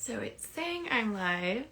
So it's saying I'm live.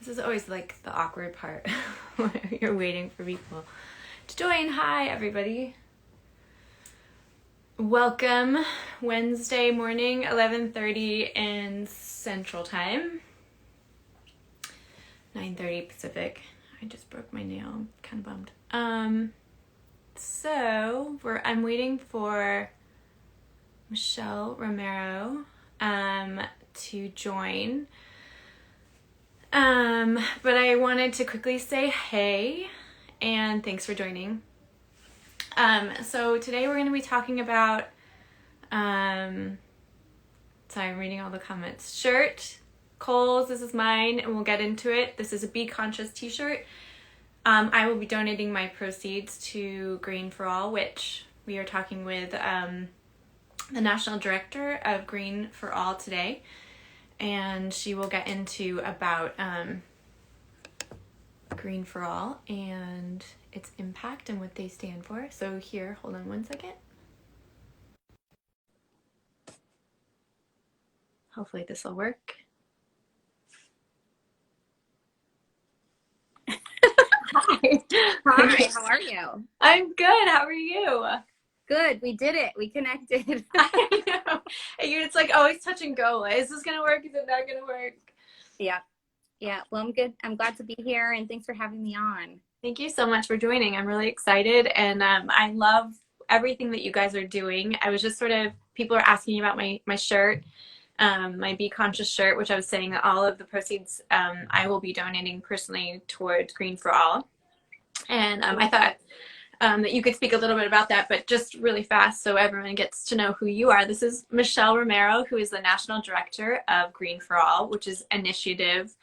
This is always like the awkward part where you're waiting for people to join. Hi, everybody. Welcome. Wednesday morning, 11:30 in Central Time, 9:30 Pacific. I just broke my nail. I'm kind of bummed. I'm waiting for Romero to join. But I wanted to quickly say hey and thanks for joining. So today we're going to be talking about sorry, I'm reading all the comments. Shirt, Kohl's, this is mine, and we'll get into it. This is a Be Conscious t-shirt. I will be donating my proceeds to Green for All, which we are talking with the National Director of Green for All today, and she will get into about Green for All and its impact and what they stand for. So here, hold on one second. Hopefully this will work. Hi. Hi, how are you? I'm good. How are you? Good. We did it. We connected. I know. It's like always touch and go. Is this going to work? Is it not going to work? Yeah. Well, I'm good. I'm glad to be here, and thanks for having me on. Thank you so much for joining. I'm really excited, and I love everything that you guys are doing. I was just people are asking about my shirt, my Be Conscious shirt, which I was saying that all of the proceeds I will be donating personally towards Green for All. And I thought that you could speak a little bit about that, but just really fast so everyone gets to know who you are. This is Michelle Romero, who is the National Director of Green for All, which is an initiative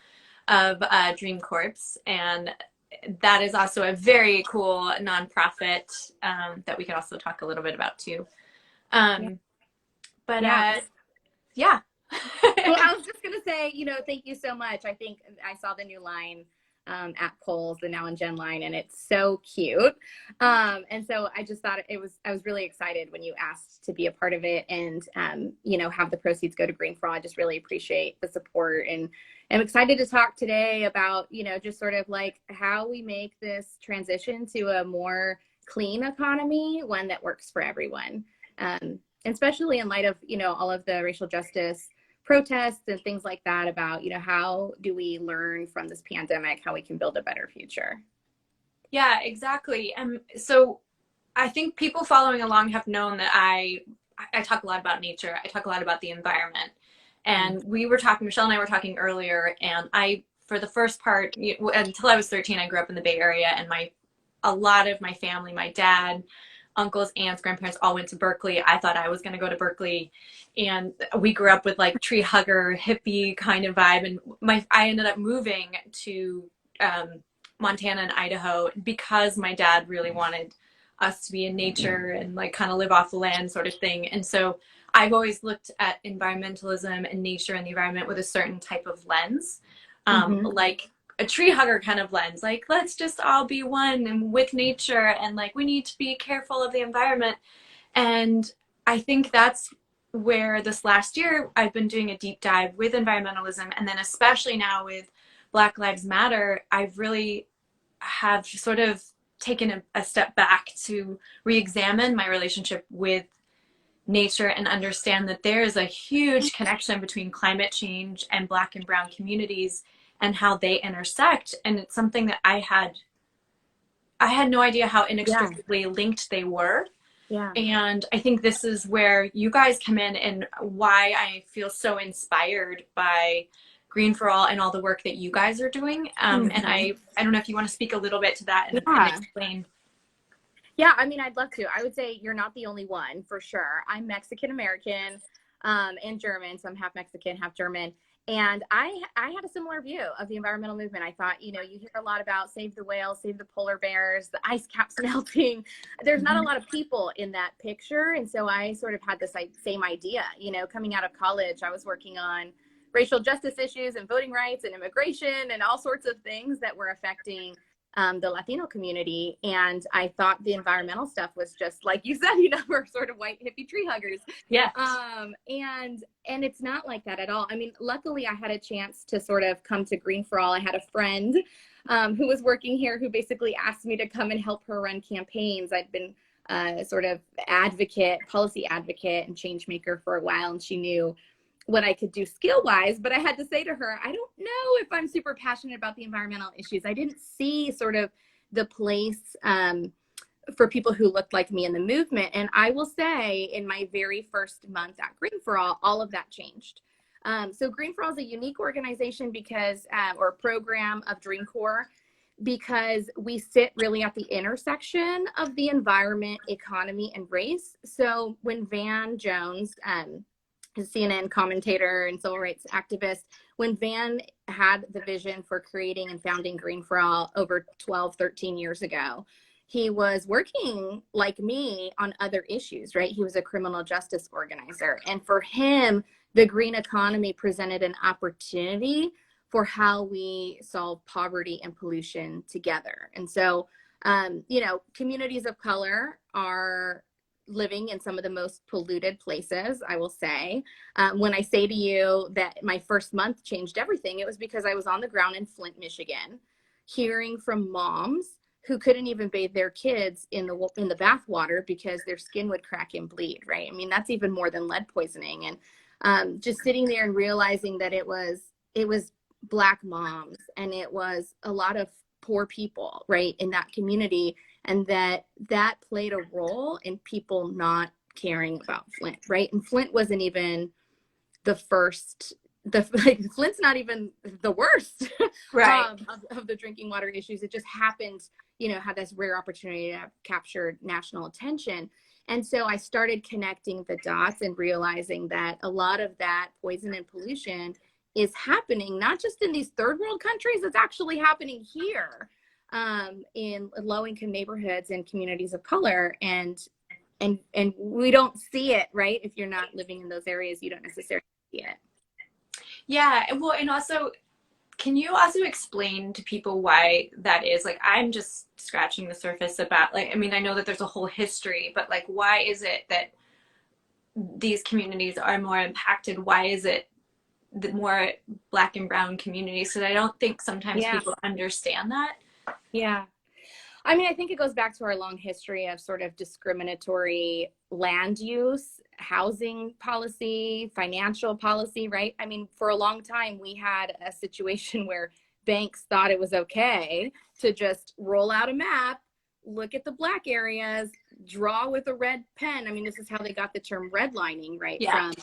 of Dream Corps. And that is also a very cool nonprofit that we could also talk a little bit about too. Yeah. Well, I was just going to say, thank you so much. I think I saw the new line at Kohl's, the Now and Jen line, and it's so cute. And so I just thought I was really excited when you asked to be a part of it and, have the proceeds go to Green for All. I just really appreciate the support, and I'm excited to talk today about, just sort of like how we make this transition to a more clean economy, one that works for everyone. Especially in light of, all of the racial justice protests and things like that about, how do we learn from this pandemic, how we can build a better future. Yeah, exactly. So I think people following along have known that I talk a lot about nature. I talk a lot about the environment. And Michelle and I were talking earlier, and for the first part, until I was 13, I grew up in the Bay Area, and a lot of my family, my dad, uncles, aunts, grandparents all went to Berkeley. I thought I was going to go to Berkeley, and we grew up with like tree hugger, hippie kind of vibe. And I ended up moving to Montana and Idaho because my dad really wanted us to be in nature and like kind of live off the land sort of thing. And so I've always looked at environmentalism and nature and the environment with a certain type of lens, like a tree hugger kind of lens, like let's just all be one and with nature, and like we need to be careful of the environment. And I think that's where this last year I've been doing a deep dive with environmentalism, and then especially now with Black Lives Matter, I've really have sort of taken a step back to re-examine my relationship with nature and understand that there is a huge connection between climate change and Black and brown communities and how they intersect. And it's something that I had no idea how inextricably linked they were. Yeah. And I think this is where you guys come in, and why I feel so inspired by Green for All and all the work that you guys are doing. And I don't know if you want to speak a little bit to that and explain. Yeah, I mean, I'd love to. I would say you're not the only one, for sure. I'm Mexican-American and German, so I'm half Mexican, half German. And I had a similar view of the environmental movement. I thought, you hear a lot about save the whales, save the polar bears, the ice caps melting. There's not a lot of people in that picture. And so I sort of had this same idea, coming out of college. I was working on racial justice issues and voting rights and immigration and all sorts of things that were affecting the Latino community. And I thought the environmental stuff was just like you said, we're sort of white hippie tree huggers. Yeah. And it's not like that at all. I mean, luckily I had a chance to sort of come to Green for All. I had a friend who was working here who basically asked me to come and help her run campaigns. I'd been sort of policy advocate and change maker for a while, and she knew what I could do skill wise, but I had to say to her, I don't know if I'm super passionate about the environmental issues. I didn't see sort of the place for people who looked like me in the movement. And I will say in my very first month at Green for all of that changed. So Green for All is a unique organization because, or program of Dream Corps, because we sit really at the intersection of the environment, economy, and race. So when Van Jones, a CNN commentator and civil rights activist, when Van had the vision for creating and founding Green for All over 12, 13 years ago, he was working like me on other issues, right? He was a criminal justice organizer. And for him, the green economy presented an opportunity for how we solve poverty and pollution together. And so, communities of color are living in some of the most polluted places, I will say. When I say to you that my first month changed everything, it was because I was on the ground in Flint, Michigan, hearing from moms who couldn't even bathe their kids in the bath water because their skin would crack and bleed, right? I mean, that's even more than lead poisoning. And just sitting there and realizing that it was Black moms and it was a lot of poor people, right, in that community, and that played a role in people not caring about Flint, right? And Flint wasn't even the first. Flint's not even the worst, Right. of the drinking water issues. It just happened, had this rare opportunity to have captured national attention. And so I started connecting the dots and realizing that a lot of that poison and pollution is happening not just in these third world countries, it's actually happening here, in low income neighborhoods and communities of color. And we don't see it, right? If you're not living in those areas, you don't necessarily see it. Yeah. Well, and also, can you also explain to people why that is? Like, I'm just scratching the surface about, like, I mean, I know that there's a whole history, but like, why is it that these communities are more impacted? Why is it the more Black and brown communities? Because I don't think sometimes Yeah. people understand that. Yeah. I mean, I think it goes back to our long history of sort of discriminatory land use, housing policy, financial policy, right? I mean, for a long time, we had a situation where banks thought it was okay to just roll out a map, look at the Black areas, draw with a red pen. I mean, this is how they got the term redlining, right? Yeah. From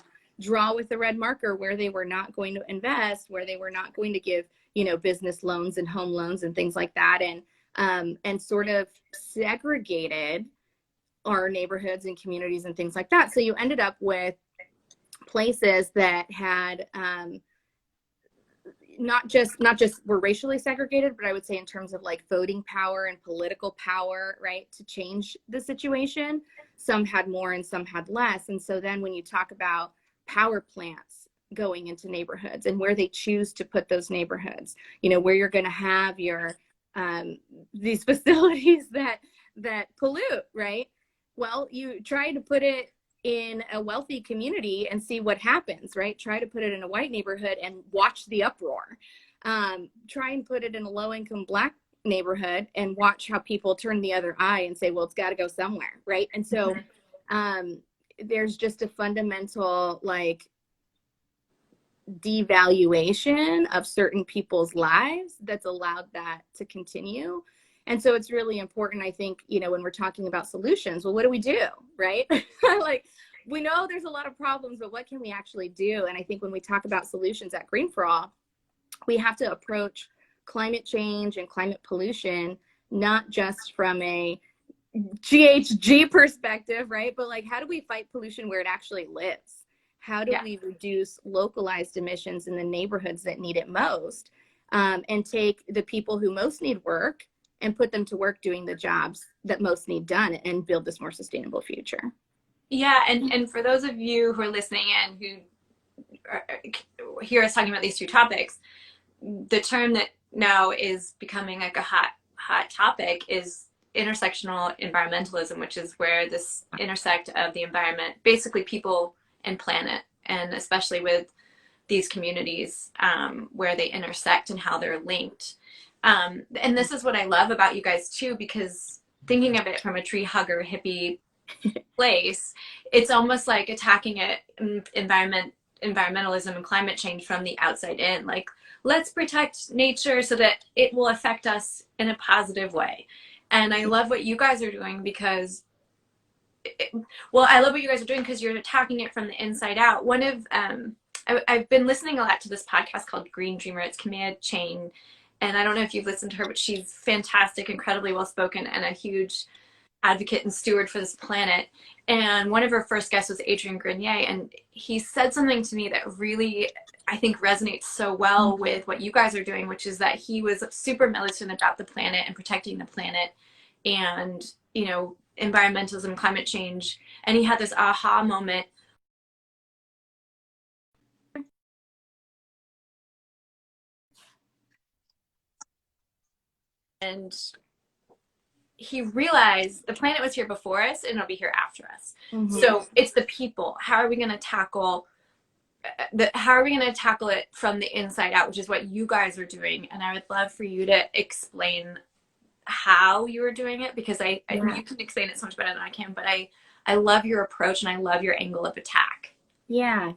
draw with a red marker where they were not going to invest, where they were not going to give, business loans and home loans and things like that. And sort of segregated our neighborhoods and communities and things like that. So you ended up with places that had not just were racially segregated, but I would say in terms of like voting power and political power, right, to change the situation. Some had more and some had less. And so then when you talk about power plants going into neighborhoods and where they choose to put those neighborhoods, where you're going to have your these facilities that pollute, right? Well, you try to put it in a wealthy community and see what happens, right? Try to put it in a white neighborhood and watch the uproar. Try and put it in a low-income Black neighborhood and watch how people turn the other eye and say, well, it's got to go somewhere, right? And so there's just a fundamental devaluation of certain people's lives that's allowed that to continue. And so it's really important, I think, when we're talking about solutions, well, what do we do, right? We know there's a lot of problems, but what can we actually do? And I think when we talk about solutions at Green for All, we have to approach climate change and climate pollution, not just from a GHG perspective, right? But how do we fight pollution where it actually lives? How do we reduce localized emissions in the neighborhoods that need it most, and take the people who most need work and put them to work doing the jobs that most need done and build this more sustainable future? Yeah. And for those of you who are listening in who hear us talking about these two topics, the term that now is becoming like a hot hot topic is intersectional environmentalism, which is where this intersect of the environment, basically people and planet, and especially with these communities where they intersect and how they're linked. And this is what I love about you guys too, because thinking of it from a tree hugger hippie place, it's almost like attacking it, environmentalism and climate change from the outside in. Like, let's protect nature so that it will affect us in a positive way. And I love what you guys are doing because I love what you guys are doing because you're attacking it from the inside out. I've been listening a lot to this podcast called Green Dreamer. It's Kamea Chang, and I don't know if you've listened to her, but she's fantastic, incredibly well spoken, and a huge advocate and steward for this planet. And one of her first guests was Adrian Grenier, and he said something to me that really, I think, resonates so well with what you guys are doing, which is that he was super militant about the planet and protecting the planet and, you know, environmentalism, climate change. And he had this aha moment. And he realized the planet was here before us and it'll be here after us. Mm-hmm. So it's the people. How are we going to tackle it from the inside out, which is what you guys are doing. And I would love for you to explain how you are doing it, because I you can explain it so much better than I can, but I love your approach and I love your angle of attack. Yeah.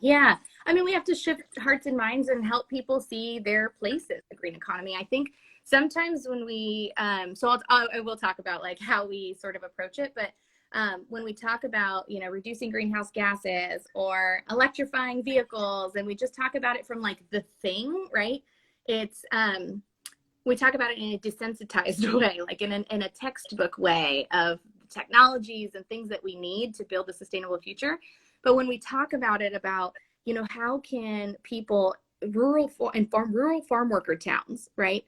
I mean, we have to shift hearts and minds and help people see their place in the green economy. I think sometimes when we, I will talk about like how we sort of approach it, but when we talk about, you know, reducing greenhouse gases or electrifying vehicles, and we just talk about it from like the thing, right? It's, we talk about it in a desensitized way, like in a textbook way of technologies and things that we need to build a sustainable future. But when we talk about it about, you know, how can people, rural farm worker towns, right,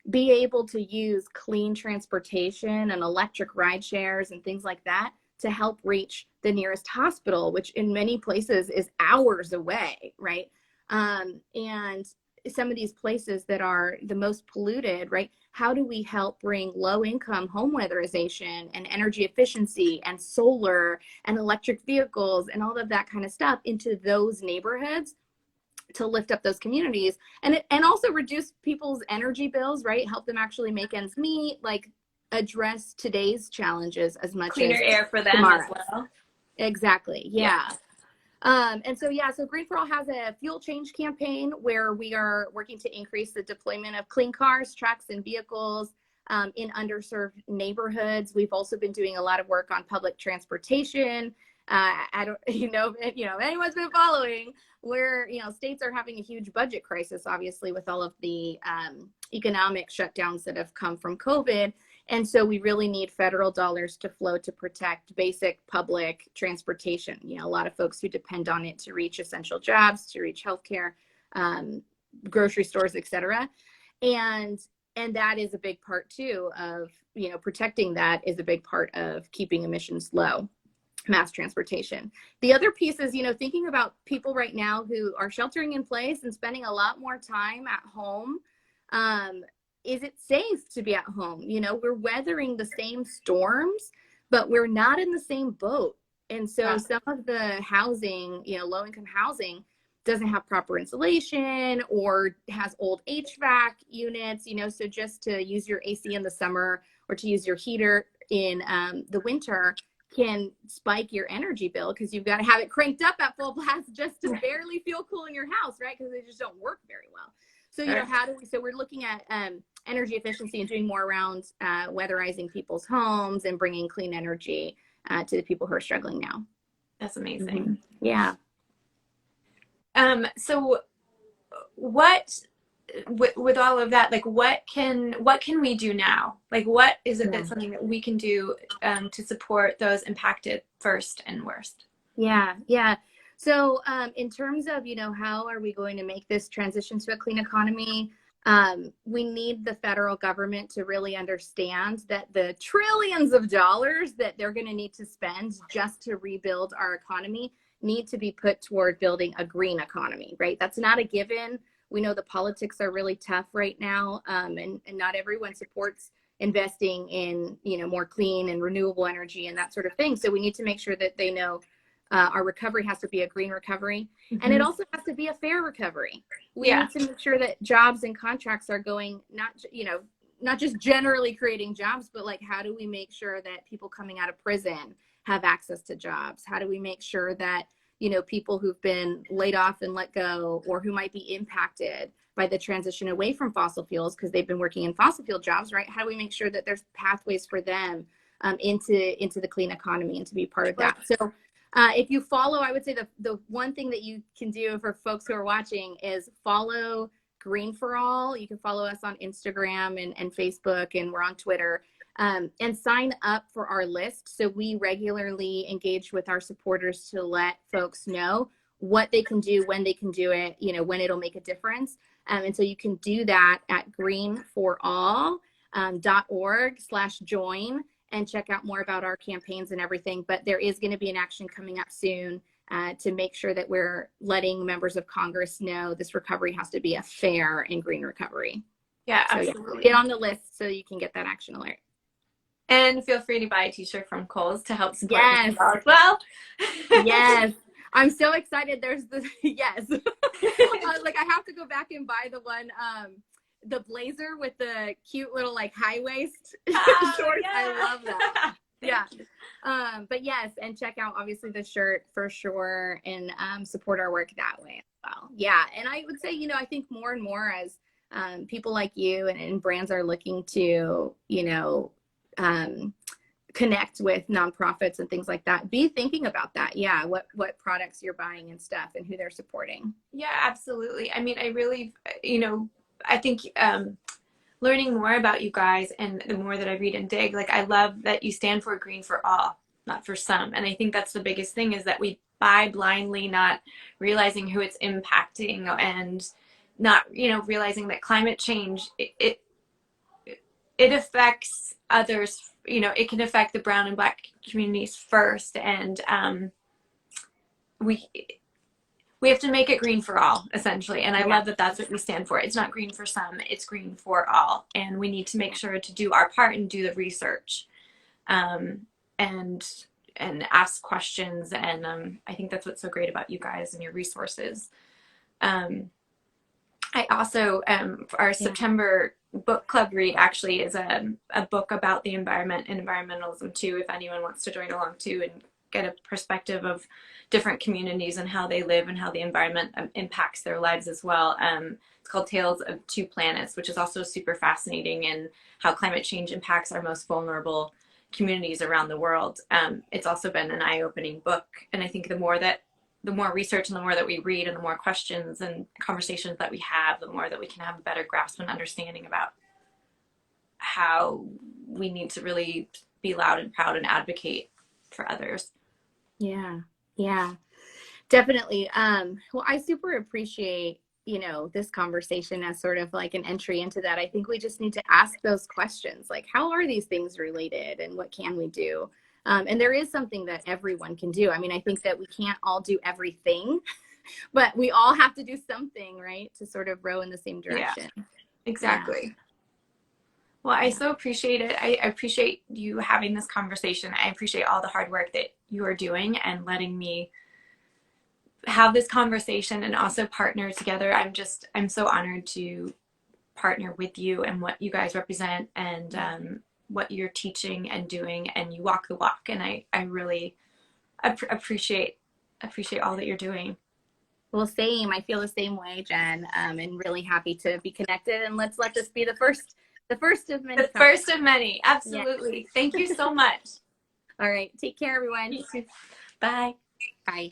be able to use clean transportation and electric ride shares and things like that to help reach the nearest hospital, which in many places is hours away, right? And some of these places that are the most polluted, right? How do we help bring low-income home weatherization and energy efficiency and solar and electric vehicles and all of that kind of stuff into those neighborhoods to lift up those communities and also reduce people's energy bills, right? Help them actually make ends meet, like address today's challenges as much cleaner as air for them tomorrow. As well. Exactly. Yeah. So Green for All has a fuel change campaign where we are working to increase the deployment of clean cars, trucks, and vehicles in underserved neighborhoods. We've also been doing a lot of work on public transportation. I don't, if anyone's been following, where, you know, states are having a huge budget crisis, obviously, with all of the economic shutdowns that have come from COVID. And so we really need federal dollars to flow to protect basic public transportation. You know, a lot of folks who depend on it to reach essential jobs, to reach healthcare, grocery stores, et cetera. And that is a big part too of, you know, protecting that is a big part of keeping emissions low, mass transportation. The other piece is, you know, thinking about people right now who are sheltering in place and spending a lot more time at home. Is it safe to be at home? You know, we're weathering the same storms, but we're not in the same boat. And so some of the housing, you know, low-income housing doesn't have proper insulation or has old HVAC units, you know, so just to use your AC in the summer or to use your heater in the winter can spike your energy bill because you've got to have it cranked up at full blast just to barely feel cool in your house, right? Because they just don't work very well. So, you know, so we're looking at energy efficiency and doing more around weatherizing people's homes and bringing clean energy to the people who are struggling now. That's amazing. Mm-hmm. Yeah. So what, with all of that, like what can we do now? Like, what is it that's something that we can do to support those impacted first and worst? Yeah. So in terms of, you know, how are we going to make this transition to a clean economy? We need the federal government to really understand that the trillions of dollars that they're going to need to spend just to rebuild our economy need to be put toward building a green economy, right? That's not a given. We know the politics are really tough right now, and not everyone supports, investing in, more clean and renewable energy and that sort of thing. So we need to make sure that they know our recovery has to be a green recovery, and it also has to be a fair recovery. We need to make sure that jobs and contracts are going, not just generally creating jobs, but like, how do we make sure that people coming out of prison have access to jobs? How do we make sure that, people who've been laid off and let go, or who might be impacted by the transition away from fossil fuels because they've been working in fossil fuel jobs, right? How do we make sure that there's pathways for them into the clean economy and to be part of that? So if you follow, I would say the one thing that you can do for folks who are watching is follow Green for All. You can follow us on Instagram and Facebook, and we're on Twitter, and sign up for our list. So we regularly engage with our supporters to let folks know what they can do, when they can do it, when it'll make a difference. And so you can do that at greenforall.org/join and check out more about our campaigns and everything. But there is going to be an action coming up soon to make sure that we're letting members of Congress know this recovery has to be a fair and green recovery. Yeah, so, absolutely. Get on the list so you can get that action alert. And feel free to buy a t-shirt from Kohl's to help support this as well. Yes. I'm so excited. There's the, yes. Like, I have to go back and buy the one, the blazer with the cute little like high waist shorts. Yeah. I love that. Yeah. But yes, and check out obviously the shirt for sure, and support our work that way as well. Yeah. And I would say, I think more and more as people like you and brands are looking to, connect with nonprofits and things like that, be thinking about that. Yeah. What products you're buying and stuff, and who they're supporting. Yeah, absolutely. I mean, I really, I think learning more about you guys, and the more that I read and dig, like, I love that you stand for green for all, not for some. And I think that's the biggest thing, is that we buy blindly, not realizing who it's impacting, and not, realizing that climate change, it affects others. It can affect the brown and black communities first, and we have to make it green for all, essentially. And I love that that's what we stand for. It's not green for some, it's green for all. And we need to make sure to do our part and do the research, and ask questions. And I think that's what's so great about you guys and your resources. I also, our September book club read actually is a book about the environment and environmentalism too, if anyone wants to join along too and get a perspective of different communities and how they live and how the environment impacts their lives as well. It's called Tales of Two Planets, which is also super fascinating, and how climate change impacts our most vulnerable communities around the world. It's also been an eye-opening book, and I think the more research and the more that we read and the more questions and conversations that we have, the more that we can have a better grasp and understanding about how we need to really be loud and proud and advocate for others. Yeah, definitely. Well, I super appreciate, this conversation as sort of like an entry into that. I think we just need to ask those questions, like, how are these things related, and what can we do? And there is something that everyone can do. I mean, I think that we can't all do everything, but we all have to do something, right, to sort of row in the same direction. Yeah, exactly. Yeah. Well, I so appreciate it. I appreciate you having this conversation. I appreciate all the hard work that you are doing and letting me have this conversation and also partner together. I'm so honored to partner with you and what you guys represent, and what you're teaching and doing, and you walk the walk. And I really appreciate all that you're doing. Well, same. I feel the same way, Jen, and really happy to be connected. And let's let this be the first of many. The first of many. Absolutely. Yeah. Thank you so much. All right. Take care, everyone. You too. Bye. Bye.